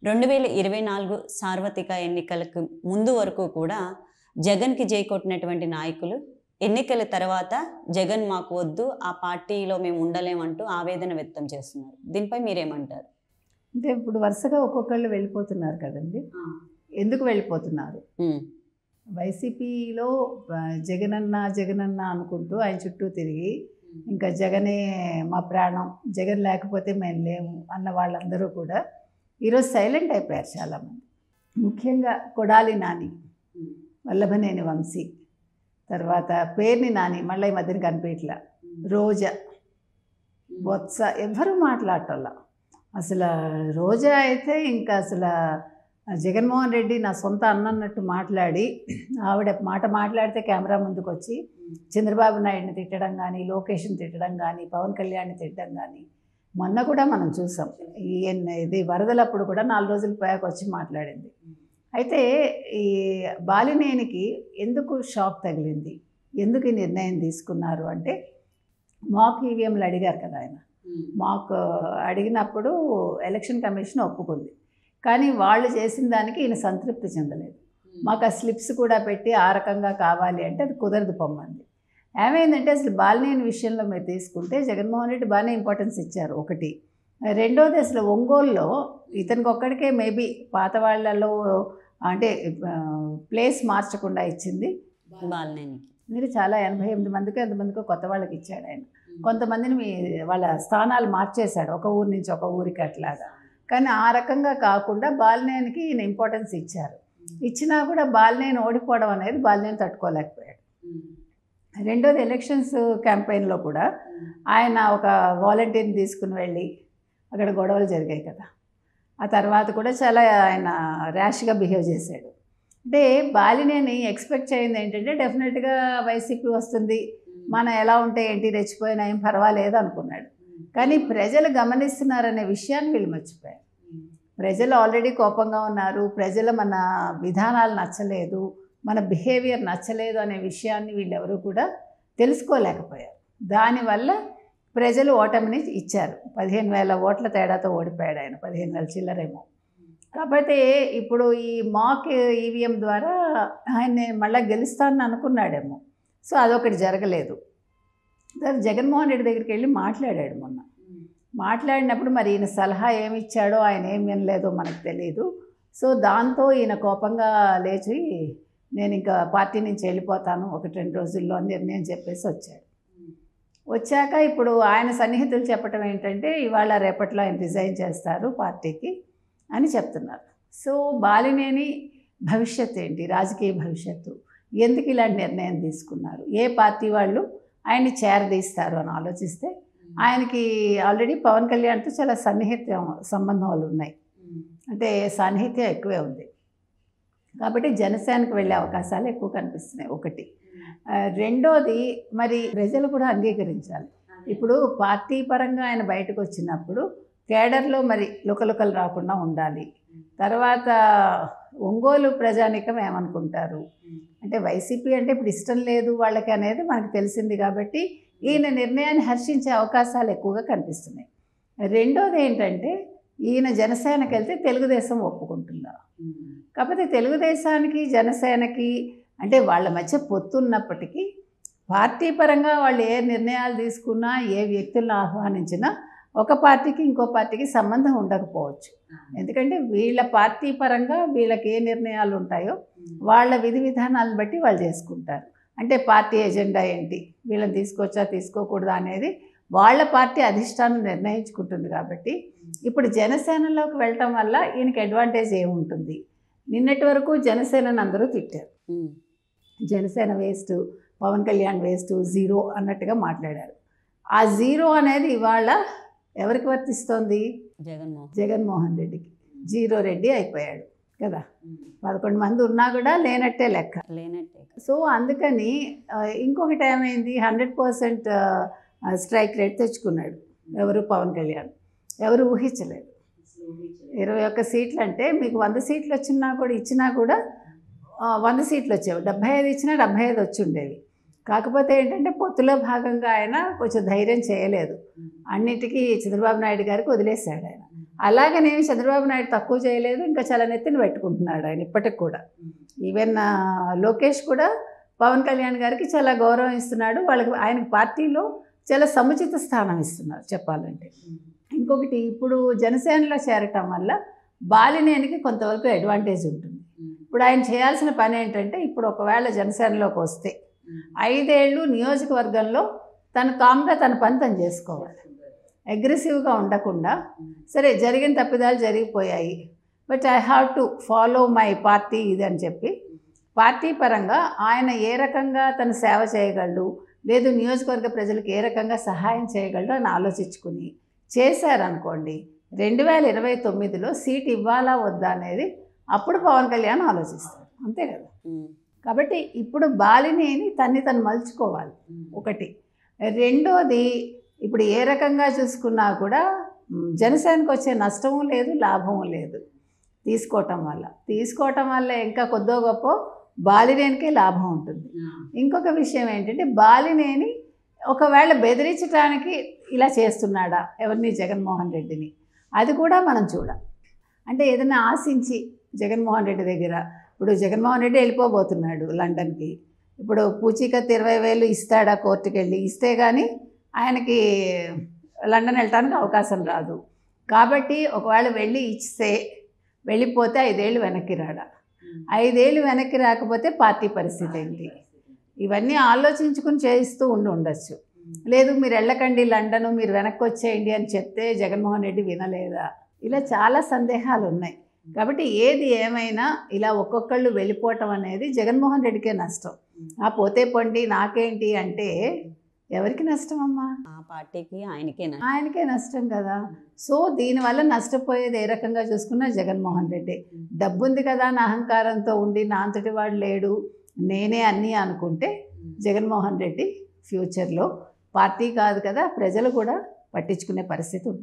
2024 సార్వత్రిక ఎన్నికలకు ముందు వరకు కూడా జగన్‌కి జై కొట్టినటువంటి నాయకులు ఎన్నికల తర్వాత జగన్ మాకు వద్దు, ఆ పార్టీలో మేము ఉండలేమంటూ ఆవేదన వ్యక్తం చేస్తున్నారు. దీనిపై మీరేమంటారు? అంటే ఇప్పుడు వరుసగా ఒక్కొక్కళ్ళు వెళ్ళిపోతున్నారు కదండి. ఎందుకు వెళ్ళిపోతున్నారు? వైసీపీలో జగనన్న జగనన్న అనుకుంటూ ఆయన చుట్టూ తిరిగి ఇంకా జగనే మా ప్రాణం, జగన్ లేకపోతే మేము లేము అన్న వాళ్ళందరూ కూడా ఈరోజు సైలెంట్ అయిపోయారు చాలామంది. ముఖ్యంగా కొడాలి నాని, వల్లభనేని వంశీ, తర్వాత పేర్ని నాని, మళ్ళీ ఈ మధ్యన కనిపించట్లా, రోజా, బొత్స, ఎవరు మాట్లాడటంలా. అసలు రోజా అయితే ఇంకా అసలు జగన్మోహన్ రెడ్డి నా సొంత అన్నట్టు మాట్లాడి, ఆవిడ మాట్లాడితే కెమెరా ముందుకు వచ్చి చంద్రబాబు నాయుడిని తిట్టడం కానీ, లోకేష్ని తిట్టడం కానీ, పవన్ కళ్యాణ్ని తిట్టడం కానీ, మొన్న కూడా మనం చూసాం. ఇది వరదలప్పుడు కూడా 4 రోజులు పోయాక వచ్చి మాట్లాడింది. అయితే ఈ బాలినేనికి ఎందుకు షాక్ తగిలింది, ఎందుకు ఈ నిర్ణయం తీసుకున్నారు అంటే, మాక్ ఈవీఎంలు అడిగారు కదా ఆయన. మాక్ అడిగినప్పుడు ఎలక్షన్ కమిషన్ ఒప్పుకుంది, కానీ వాళ్ళు చేసిన దానికి ఈయన సంతృప్తి చెందలేదు. మాకు ఆ స్లిప్స్ కూడా పెట్టి ఆ రకంగా కావాలి అంటే అది కుదరదు పొమ్మంది. ఏమైందంటే అసలు బాలినేని విషయంలో మీరు తీసుకుంటే జగన్మోహన్ రెడ్డి బాగానే ఇంపార్టెన్స్ ఇచ్చారు ఒకటి. రెండోది అసలు ఒంగోలులో ఇతనికి ఒక్కడికే మేబీ పాత వాళ్ళలో అంటే ప్లేస్ మార్చకుండా ఇచ్చింది బాలినేనికి. మీరు చాలా 88 మందికి ఎంతమందికో కొత్త వాళ్ళకి ఇచ్చాడు ఆయన. కొంతమందిని వాళ్ళ స్థానాలు మార్చేశాడు ఒక ఊరి నుంచి ఒక ఊరికి అట్లాగా. కానీ ఆ రకంగా కాకుండా బాలినేనికి ఈయన ఇంపార్టెన్స్ ఇచ్చారు. ఇచ్చినా కూడా బాలినేని ఓడిపోవడం అనేది బాలినేని తట్టుకోలేకపోయాడు. రెండోది ఎలక్షన్స్ క్యాంపెయిన్లో కూడా ఆయన ఒక వాలంటీర్ని తీసుకుని వెళ్ళి అక్కడ గొడవలు జరిగాయి కదా. ఆ తర్వాత కూడా చాలా ఆయన ర్యాష్గా బిహేవ్ చేశాడు. అంటే బాలినేని ఎక్స్పెక్ట్ చేయింది ఏంటంటే డెఫినెట్గా వైసీపీ వస్తుంది, మనం ఎలా ఉంటే ఏంటి రెచ్చిపోయినా ఏం పర్వాలేదు అనుకున్నాడు. కానీ ప్రజలు గమనిస్తున్నారనే విషయాన్ని వీళ్ళు మర్చిపోయారు. ప్రజలు ఆల్రెడీ కోపంగా ఉన్నారు, ప్రజలు మన విధానాలు నచ్చలేదు, మన బిహేవియర్ నచ్చలేదు అనే విషయాన్ని వీళ్ళెవరూ కూడా తెలుసుకోలేకపోయారు. దానివల్ల ప్రజలు ఓటమిని ఇచ్చారు. 15,000 ఓట్ల తేడాతో ఓడిపోయాడు ఆయన, 15,000 చిల్లరేమో. కాబట్టి ఇప్పుడు ఈ మాక్ ఈవీఎం ద్వారా ఆయన్ని మళ్ళీ గెలుస్తానని అనుకున్నాడేమో. సో అదొకటి జరగలేదు. జగన్మోహన్ రెడ్డి దగ్గరికి వెళ్ళి మాట్లాడాడు మొన్న. మాట్లాడినప్పుడు మరి ఈయన సలహా ఏమి ఇచ్చాడో ఆయన ఏం వినలేదో మనకు తెలియదు. సో దాంతో ఈయన కోపంగా లేచి నేను ఇంకా పార్టీ నుంచి వెళ్ళిపోతాను 1-2 రోజుల్లో అని నిర్ణయం చెప్పేసి వచ్చాడు. వచ్చాక ఇప్పుడు ఆయన సన్నిహితులు చెప్పడం ఏంటంటే ఇవాళ రేపట్లో ఆయన రిజైన్ చేస్తారు పార్టీకి అని చెప్తున్నారు. సో బాలినేని భవిష్యత్తు ఏంటి, రాజకీయ భవిష్యత్తు, ఎందుకు ఇలాంటి నిర్ణయం తీసుకున్నారు, ఏ పార్టీ వాళ్ళు ఆయన్ని చేరదీస్తారు అని ఆలోచిస్తే ఆయనకి ఆల్రెడీ పవన్ కళ్యాణ్తో చాలా సంబంధాలు ఉన్నాయి, అంటే సాన్నిహిత్యం ఎక్కువే ఉంది. కాబట్టి జనసేనకు వెళ్ళే అవకాశాలు ఎక్కువ కనిపిస్తున్నాయి ఒకటి. రెండోది మరి ప్రజలు కూడా అంగీకరించాలి. ఇప్పుడు పార్టీ పరంగా ఆయన బయటకు వచ్చినప్పుడు కేడర్లో మరి లుకలుకలు రాకుండా ఉండాలి. తర్వాత ఒంగోలు ప్రజానికం ఏమనుకుంటారు అంటే వైసీపీ అంటే ఇప్పుడు ఇష్టం లేదు వాళ్ళకి అనేది మనకు తెలిసింది. కాబట్టి ఈయన నిర్ణయాన్ని హర్షించే అవకాశాలు ఎక్కువగా కనిపిస్తున్నాయి. రెండోది ఏంటంటే ఈయన జనసేనకి వెళ్తే తెలుగుదేశం ఒప్పుకుంటుందా, కాకపోతే తెలుగుదేశానికి జనసేనకి అంటే వాళ్ళ మధ్య పొత్తున్నప్పటికీ పార్టీ పరంగా వాళ్ళు ఏ నిర్ణయాలు తీసుకున్నా, ఏ వ్యక్తులను ఆహ్వానించినా ఒక పార్టీకి ఇంకో పార్టీకి సంబంధం ఉండకపోవచ్చు. ఎందుకంటే వీళ్ళ పార్టీ పరంగా వీళ్ళకి ఏ నిర్ణయాలు ఉంటాయో వాళ్ళ విధి విధానాలను బట్టి వాళ్ళు చేసుకుంటారు. అంటే పార్టీ ఎజెండా ఏంటి, వీళ్ళని తీసుకోవచ్చా తీసుకోకూడదా అనేది వాళ్ళ పార్టీ అధిష్టానం నిర్ణయించుకుంటుంది. కాబట్టి ఇప్పుడు జనసేనలోకి వెళ్ళటం వల్ల ఈయనకి అడ్వాంటేజ్ ఏముంటుంది. నిన్నటి వరకు జనసేనని అందరూ తిట్టారు, Janasena waste, Pawan Kalyan waste, zero అన్నట్టుగా మాట్లాడారు. ఆ జీరో అనేది ఇవాళ ఎవరికి వర్తిస్తోంది, జగన్మోహన్ రెడ్డికి. జీరో రెడ్డి అయిపోయాడు కదా. 11 మంది ఉన్నా కూడా లేనట్టే లెక్క. సో అందుకని ఇంకొకటి ఏమైంది, 100% స్ట్రైక్ రేట్ తెచ్చుకున్నాడు ఎవరు, పవన్ కళ్యాణ్. ఎవరు ఊహించలేదు. 21 సీట్లు అంటే మీకు 100 సీట్లు వచ్చినా కూడా ఇచ్చినా కూడా 100 సీట్లు వచ్చేవి, 75 ఇచ్చినా 75 వచ్చి ఉండేవి. కాకపోతే ఏంటంటే పొత్తులో భాగంగా ఆయన కొంచెం ధైర్యం చేయలేదు, అన్నిటికీ చంద్రబాబు నాయుడు గారికి వదిలేశాడు ఆయన. అలాగనేమి చంద్రబాబు నాయుడు తక్కువ చేయలేదు, ఇంకా చాలా నెత్తిన పెట్టుకుంటున్నాడు ఆయన ఇప్పటికి కూడా. ఈవెన్ లోకేష్ కూడా పవన్ కళ్యాణ్ గారికి చాలా గౌరవం ఇస్తున్నాడు, వాళ్ళకి ఆయనకు పార్టీలో చాలా సముచిత స్థానం ఇస్తున్నారు చెప్పాలంటే. ఇంకొకటి, ఇప్పుడు జనసేనలో చేరటం వల్ల బాలినేనికి కొంతవరకు అడ్వాంటేజ్ ఉంటుంది. ఇప్పుడు ఆయన చేయాల్సిన పని ఏంటంటే, ఇప్పుడు ఒకవేళ జనసేనలోకి వస్తే 5 ఏళ్ళు నియోజకవర్గంలో తను కామ్గా తన పని తను చేసుకోవాలి, అగ్రెసివ్గా ఉండకుండా. సరే జరిగిన తప్పిదాలు జరిగిపోయాయి, but I have to follow my party ఇది అని చెప్పి పార్టీ పరంగా ఆయన ఏ రకంగా తను సేవ చేయగలడు, లేదు నియోజకవర్గ ప్రజలకు ఏ రకంగా సహాయం చేయగలడు అని ఆలోచించుకుని చేశారనుకోండి, 2029లో సీట్ ఇవ్వాలా వద్దా అనేది అప్పుడు పవన్ కళ్యాణ్ ఆలోచిస్తాడు, అంతే కదా. కాబట్టి ఇప్పుడు బాలినేని తను మలుచుకోవాలి ఒకటి. రెండోది, ఇప్పుడు ఏ రకంగా చూసుకున్నా కూడా జనసేనకు వచ్చే నష్టము లేదు, లాభము లేదు తీసుకోవటం వల్ల ఇంకా కొద్దో గొప్ప బాలినేనికే లాభం ఉంటుంది. ఇంకొక విషయం ఏంటంటే, బాలినేని ఒకవేళ బెదిరించడానికి ఇలా చేస్తున్నాడా ఎవరిని, జగన్మోహన్ రెడ్డిని, అది కూడా మనం చూడాలి. అంటే ఏదైనా ఆశించి జగన్మోహన్ రెడ్డి దగ్గర, ఇప్పుడు జగన్మోహన్ రెడ్డి వెళ్ళిపోబోతున్నాడు లండన్కి, ఇప్పుడు పూచీకత్తు 20,000 ఇస్తాడా కోర్టుకు వెళ్ళి, ఇస్తే కానీ ఆయనకి లండన్ వెళ్ళటానికి అవకాశం రాదు. కాబట్టి ఒకవేళ వెళ్ళి ఇస్తే వెళ్ళిపోతే 5 ఏళ్ళు వెనక్కి రాడా, 5 ఏళ్ళు వెనక్కి రాకపోతే పార్టీ పరిస్థితి ఏంటి, ఇవన్నీ ఆలోచించుకుని చేయిస్తూ ఉండొచ్చు. లేదు మీరు వెళ్ళకండి లండను, మీరు వెనక్కి వచ్చేయండి అని చెప్తే జగన్మోహన్ రెడ్డి వినలేదా, ఇలా చాలా సందేహాలు ఉన్నాయి. కాబట్టి ఏది ఏమైనా ఇలా ఒక్కొక్కళ్ళు వెళ్ళిపోవటం అనేది జగన్మోహన్ రెడ్డికే నష్టం. ఆ పోతే పండి నాకేంటి అంటే ఎవరికి నష్టం అమ్మా, ఆ పార్టీకి ఆయనకే నష్టం కదా. సో దీనివల్ల నష్టపోయేది ఏ రకంగా చూసుకున్నా జగన్మోహన్ రెడ్డి. డబ్బుంది కదా అని అహంకారంతో ఉండి నా అంతటి వాడు లేడు, నేనే అన్నీ అనుకుంటే జగన్మోహన్ రెడ్డి ఫ్యూచర్లో పార్టీ కాదు కదా ప్రజలు కూడా పట్టించుకునే పరిస్థితి ఉంటుంది.